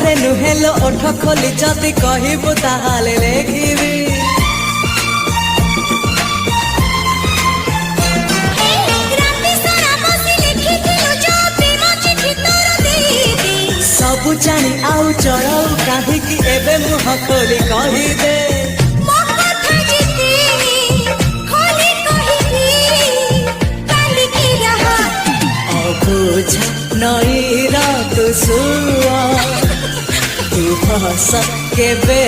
रे नुहेलो ओठ खोली जदि कहबू ताहाले लेखिबी सबु जानी आउ चढ़ाऊ काहीकि एबे मुह खोली कही दे अबुझ नईर तु सुआ तू हस केबे